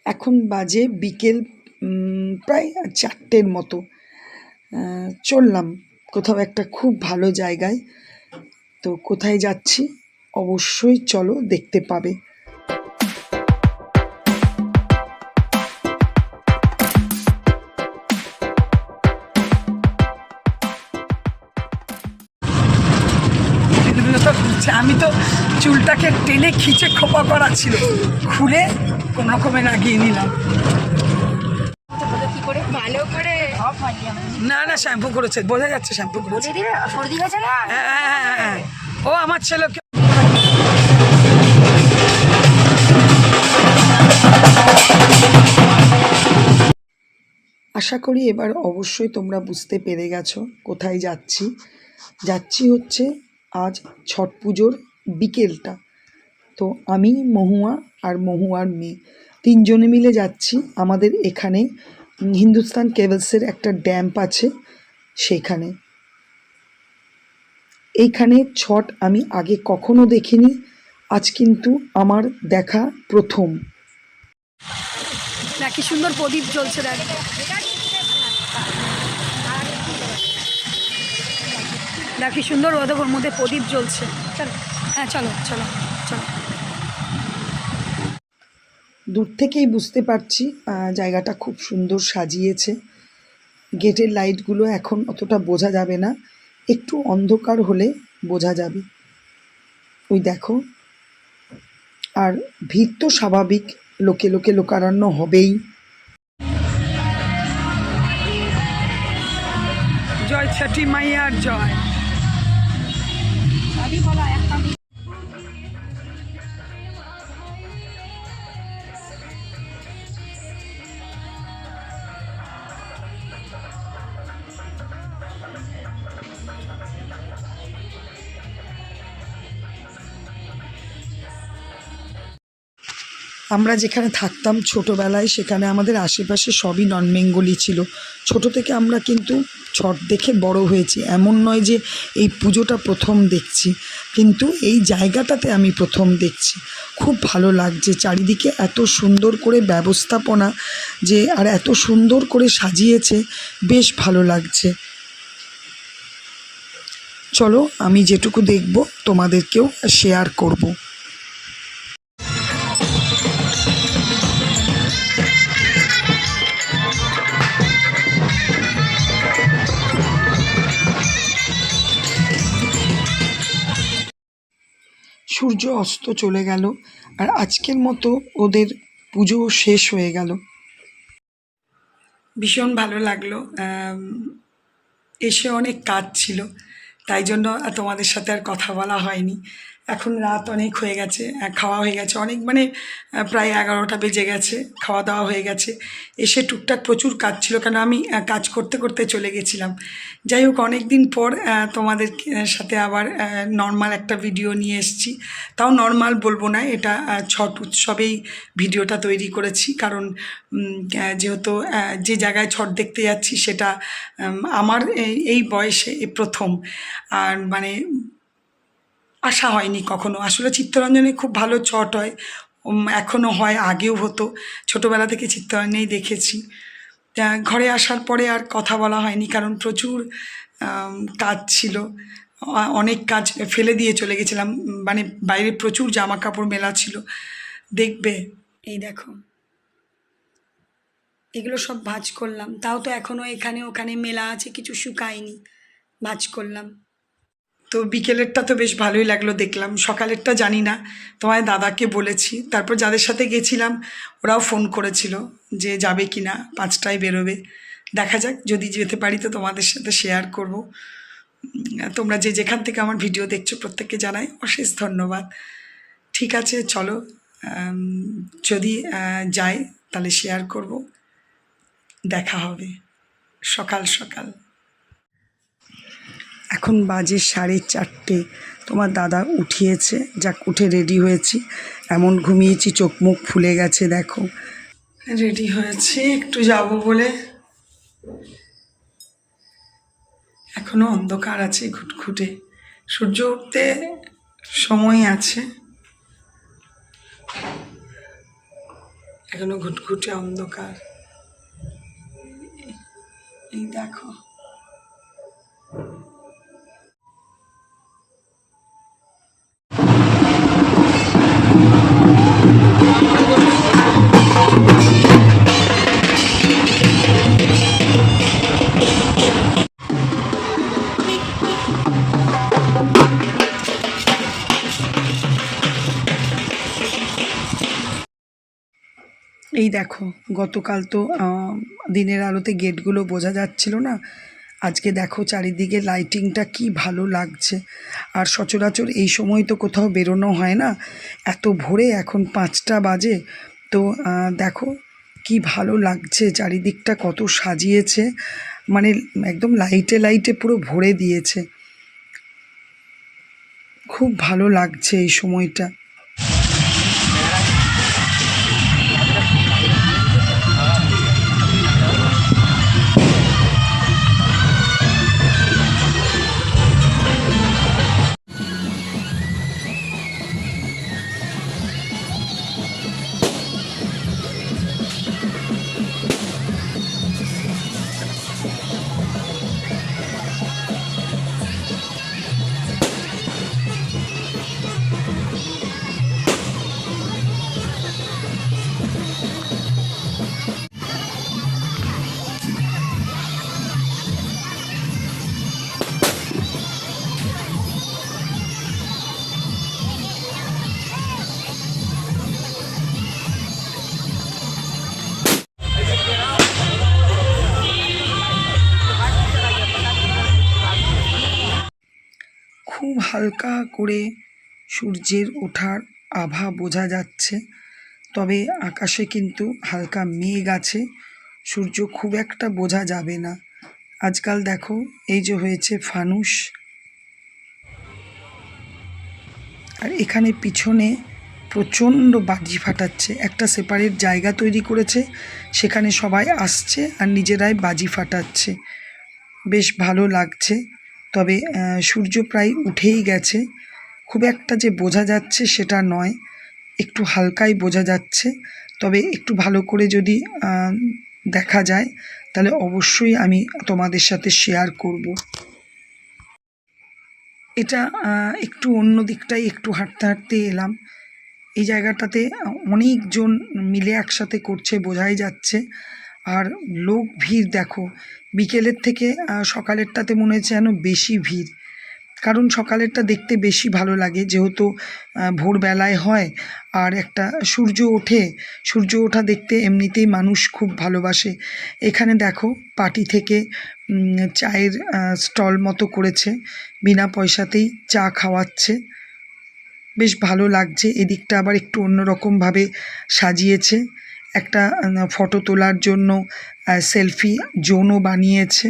এখন বাজে বিকেল প্রায় 4টের মতো। চললাম কোথাও একটা খুব ভালো জায়গায়। তো কোথায় যাচ্ছি অবশ্যই চলো, দেখতে পাবে। আমি তো চুলটাকে টেনে খিচে খোপা করা ছিল, খুলে কোনো রকমে লাগিয়ে নিলাম। না না, শ্যাম্পু করেছে, বোঝা যাচ্ছে শ্যাম্পু করেছে। হ্যাঁ, ও আমার ছেলেকে আশা করি এবার অবশ্যই তোমরা বুঝতে পেরে গেছো কোথায় যাচ্ছি। যাচ্ছি হচ্ছে আজ ছট পুজোর বিকেলটা। তো আমি, মহুয়া আর মহুয়ার মেয়ে তিনজনে মিলে যাচ্ছি। আমাদের এখানে হিন্দুস্তান কেবলসের একটা ড্যাম্প আছে, সেইখানে। এইখানে ছট আমি আগে কখনো দেখিনি, আজ কিন্তু আমার দেখা প্রথম। কি সুন্দর প্রদীপ জ্বলছে, কি সুন্দর ওর মধ্যে প্রদীপ জ্বলছে। চলো, হ্যাঁ চলো চলো চলো। দূর থেকেই বুঝতে পারছি জায়গাটা খুব সুন্দর সাজিয়েছে। গেটের লাইটগুলো এখন অতটা বোঝা যাবে না, একটু অন্ধকার হলে বোঝা যাবে। ওই দেখো, আর ভিড় তো স্বাভাবিক, লোকে লোকে লোকারণ্য হবেই। জয় ছটি মাইয়ার জয়। আমরা যেখানে থাকতাম ছোটোবেলায়, সেখানে আমাদের আশেপাশে সবই নন বেঙ্গলি ছিল। ছোটো থেকে আমরা কিন্তু ছট দেখে বড় হয়েছি, এমন নয় যে এই পুজোটা প্রথম দেখছি, কিন্তু এই জায়গাটাতে আমি প্রথম দেখছি। খুব ভালো লাগছে, চারিদিকে এত সুন্দর করে ব্যবস্থাপনা, যে আর এত সুন্দর করে সাজিয়েছে, বেশ ভালো লাগছে। চলো, আমি যেটুকু দেখব তোমাদেরকেও শেয়ার করব। সূর্য অস্ত চলে গেল, আর আজকের মতো ওদের পুজো শেষ হয়ে গেল। ভীষণ ভালো লাগলো। এসে অনেক কাজ ছিল, তাই জন্য তোমাদের সাথে আর কথা বলা হয়নি। এখন রাত অনেক হয়ে গেছে, খাওয়া হয়ে গেছে অনেক, মানে প্রায় 11টা বেজে গেছে, খাওয়া দাওয়া হয়ে গেছে। এসে টুকটাক প্রচুর কাজ ছিল, কেন আমি কাজ করতে করতে চলে গেছিলাম। যাই হোক, অনেক দিন পর তোমাদের সাথে আবার নর্মাল একটা ভিডিও নিয়ে এসেছি। তাও নর্মাল বলবো না, এটা ছট উৎসবেই ভিডিওটা তৈরি করেছি, কারণ যেহেতু যে জায়গায় ছট দেখতে যাচ্ছি সেটা আমার এই বয়সে প্রথম। আর মানে আসা হয়নি কখনো। আসলে চিত্তরঞ্জনে খুব ভালো ছট হয়, এখনও হয়, আগেও হতো, ছোটোবেলা থেকে চিত্তরঞ্জনেই দেখেছি। ঘরে আসার পরে আর কথা বলা হয়নি, কারণ প্রচুর কাজ ছিল, অনেক কাজ ফেলে দিয়ে চলে গেছিলাম। মানে বাইরে প্রচুর জামা কাপড় মেলা ছিল, দেখবে। এই দেখো, এগুলো সব ভাঁজ করলাম, তাও তো এখনও এখানে ওখানে মেলা আছে, কিছু শুকায়নি, ভাঁজ করলাম। তো বিকেলেরটা তো বেশ ভালোই লাগলো দেখলাম, সকালেরটা জানি না, তোমার দাদাকে বলেছি। তারপর যাদের সাথে গেছিলাম ওরাও ফোন করেছিল যে যাবে কি না, 5টায় বেরোবে। দেখা যাক, যদি যেতে পারি তো তোমাদের সাথে শেয়ার করব। তোমরা যে যেখান থেকে আমার ভিডিও দেখছো প্রত্যেককে জানাই অশেষ ধন্যবাদ। ঠিক আছে, চলো, যদি যাই তাহলে শেয়ার করব। দেখা হবে সকাল সকাল। এখন বাজে 4:30। তোমার দাদা উঠিয়েছে, যাক, উঠে রেডি হয়েছি। এমন ঘুমিয়েছি, চোখ মুখ ফুলে গেছে। দেখো, রেডি হয়েছি একটু যাব বলে। এখনো অন্ধকার আছে ঘুটঘুটে, সূর্য উঠতে সময় আছে। এখনো ঘুটঘুটে অন্ধকার। এই দেখো, এই দেখো, গতকাল তো দিনের আলোতে গেটগুলো বোঝা যাচ্ছিল না, আজকে দেখো চারিদিকে লাইটিংটা কি ভালো লাগছে। আর সচরাচর এই সময় তো কোথাও বেরোনো হয় না, এত ভোরে, এখন 5টা বাজে। তো দেখো কি ভালো লাগছে, চারিদিকটা কত সাজিয়েছে, মানে একদম লাইটে লাইটে পুরো ভরে দিয়েছে। খুব ভালো লাগছে এই সময়টা। খুব হালকা করে সূর্যের ওঠার আভা বোঝা যাচ্ছে, তবে আকাশে কিন্তু হালকা মেঘ আছে, সূর্য খুব একটা বোঝা যাবে না। আজকাল দেখো এই যে হয়েছে ফানুস, আর এখানে পিছনে প্রচণ্ড বাজি ফাটাচ্ছে, একটা সেপারেট জায়গা তৈরি করেছে, সেখানে সবাই আসছে আর নিজেরাই বাজি ফাটাচ্ছে, বেশ ভালো লাগছে। তবে সূর্য প্রায় উঠেই গেছে, খুব একটা যে বোঝা যাচ্ছে সেটা নয়, একটু হালকাই বোঝা যাচ্ছে। তবে একটু ভালো করে যদি দেখা যায় তাহলে অবশ্যই আমি তোমাদের সাথে শেয়ার করব। এটা একটু অন্য দিকটাই একটু হাঁটতে হাঁটতে এলাম। এই জায়গাটাতে অনেকজন মিলে একসাথে করছে, বোঝাই যাচ্ছে। আর লোক ভিড় দেখো, বিকেলের থেকে সকালেরটাতে মনে হচ্ছে যেন বেশি ভিড়, কারণ সকালেরটা দেখতে বেশি ভালো লাগে, যেহেতু ভোরবেলায় হয় আর একটা সূর্য ওঠে, সূর্য ওঠা দেখতে এমনিতেই মানুষ খুব ভালোবাসে। এখানে দেখো পার্টি থেকে চায়ের স্টল মতো করেছে, বিনা পয়সাতেই চা খাওয়াচ্ছে, বেশ ভালো লাগছে। এদিকটা আবার একটু অন্যরকমভাবে সাজিয়েছে, একটা ফটো তোলার জন্য সেলফি জোনও বানিয়েছে।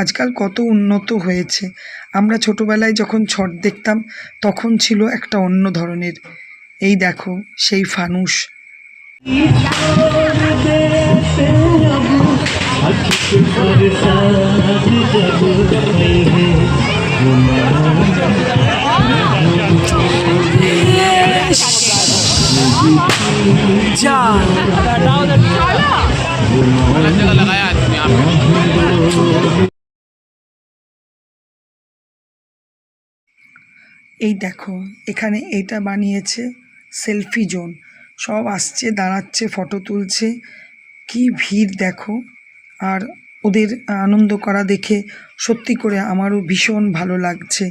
আজকাল কত উন্নত হয়েছে, আমরা ছোটোবেলায় যখন ছট দেখতাম তখন ছিল একটা অন্য ধরনের। এই দেখো সেই ফানুস। যা এই দেখো এখানে এটা বানিয়েছে সেলফি জোন, সব আসছে, দাঁড়াচ্ছে, ফটো তুলছে, কি ভিড় দেখো। আর ওদের আনন্দ করা দেখে সত্যি করে আমারও ভীষণ ভালো লাগছে।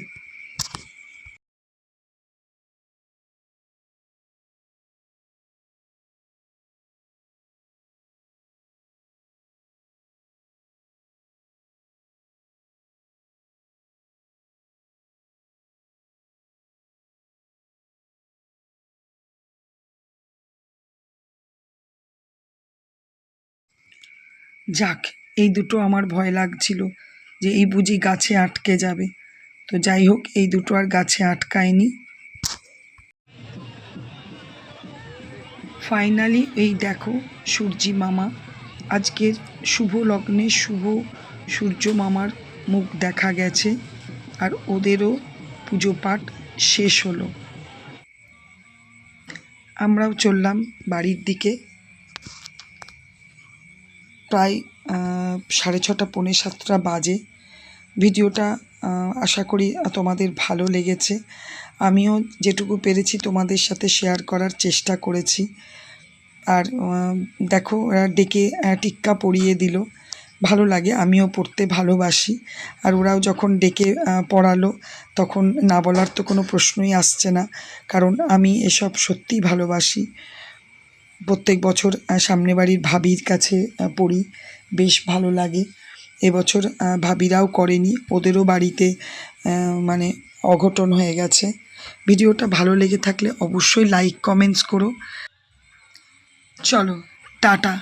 যাক, এই দুটো আমার ভয় লাগছিল যে এই বুঝি গাছে আটকে যাবে, তো যাই হোক এই দুটো আর গাছে আটকায়নি। ফাইনালি এই দেখো সূর্যি মামা, আজকের শুভ লগ্নে শুভ সূর্য মামার মুখ দেখা গেছে, আর ওদেরও পুজো পাঠ শেষ হলো। আমরাও চললাম বাড়ির দিকে। প্রায় 6:30 পৌনে 7টা বাজে। ভিডিওটা আশা করি তোমাদের ভালো লেগেছে। আমিও যেটুকু পেরেছি তোমাদের সাথে শেয়ার করার চেষ্টা করেছি। আর দেখো ওরা ডেকে টিক্কা পরিয়ে দিল, ভালো লাগে, আমিও পড়তে ভালোবাসি। আর ওরাও যখন ডেকে পড়ালো তখন না বলার তো কোনো প্রশ্নই আসছে না, কারণ আমি এসব সত্যিই ভালোবাসি। প্রত্যেক বছর সামনে বাড়ির ভাবির কাছে পড়ি, বেশ ভালো লাগে। এবছর ভাবিরাও করেনি, ওদেরও বাড়িতে মানে অঘটন হয়ে গেছে। ভিডিওটা ভালো লেগে থাকলে অবশ্যই লাইক কমেন্টস করো। চলো, টাটা।